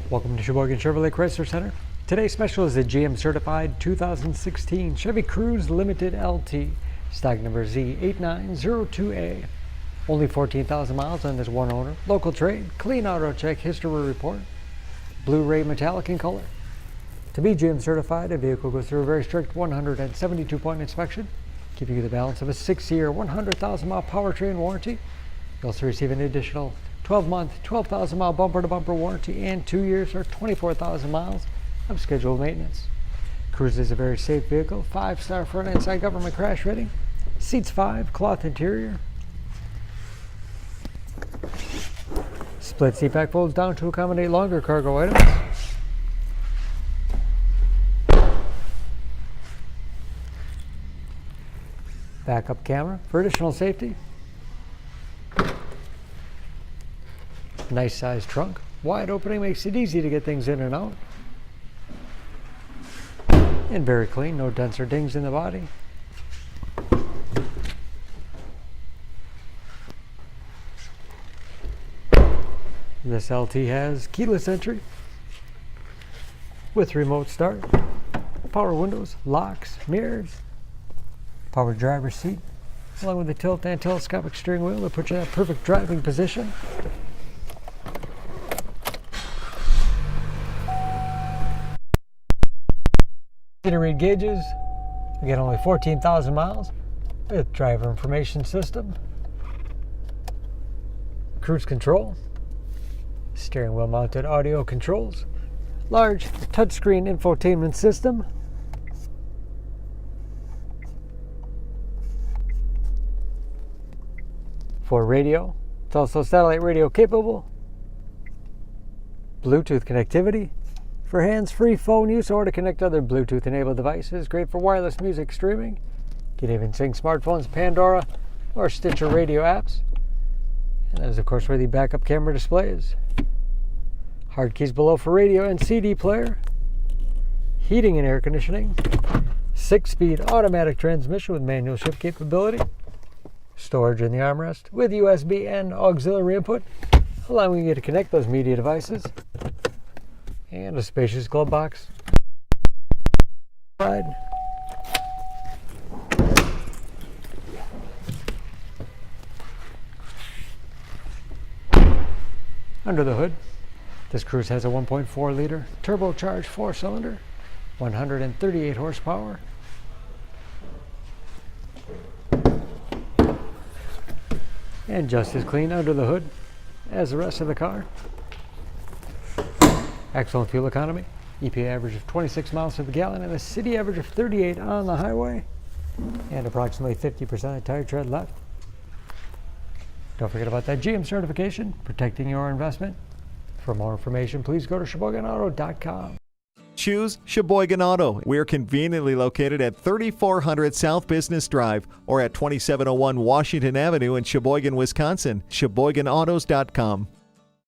Welcome to Sheboygan Chevrolet Chrysler Center. Today's special is the GM certified 2016 Chevy Cruze Limited LT, stock number Z8902A. Only 14,000 miles on this one owner, local trade, clean auto check history report, Blu-ray metallic in color. To be GM certified, a vehicle goes through a very strict 172-point inspection, giving you the balance of a 6-year, 100,000-mile powertrain warranty. You also receive an additional 12-month, 12,000-mile bumper-to-bumper warranty and 2 years or 24,000 miles of scheduled maintenance. Cruze is a very safe vehicle, 5-star front and side government crash rating, seats 5, cloth interior. Split seat back folds down to accommodate longer cargo items. Backup camera for additional safety. Nice sized trunk. Wide opening makes it easy to get things in and out. And very clean, no dents or dings in the body. This LT has keyless entry with remote start, power windows, locks, mirrors, power driver's seat, along with the tilt and telescopic steering wheel to put you in a perfect driving position. Read gauges, again only 14,000 miles with driver information system, cruise control, steering wheel mounted audio controls, large touchscreen infotainment system, for radio. It's also satellite radio capable, Bluetooth connectivity, for hands-free phone use or to connect other Bluetooth-enabled devices. Great for wireless music streaming. You can even sync smartphones, Pandora, or Stitcher radio apps. And that is, of course, where the backup camera display is. Hard keys below for radio and CD player. Heating and air conditioning. 6-speed automatic transmission with manual shift capability. Storage in the armrest with USB and auxiliary input, allowing you to connect those media devices. And a spacious glove box. Under the hood, this Cruze has a 1.4-liter turbocharged 4-cylinder, 138 horsepower. And just as clean under the hood as the rest of the car. Excellent fuel economy, EPA average of 26 miles to the gallon and a city average of 38 on the highway, and approximately 50% of tire tread left. Don't forget about that GM certification, protecting your investment. For more information, please go to SheboyganAuto.com. Choose Sheboygan Auto. We're conveniently located at 3400 South Business Drive or at 2701 Washington Avenue in Sheboygan, Wisconsin. SheboyganAutos.com.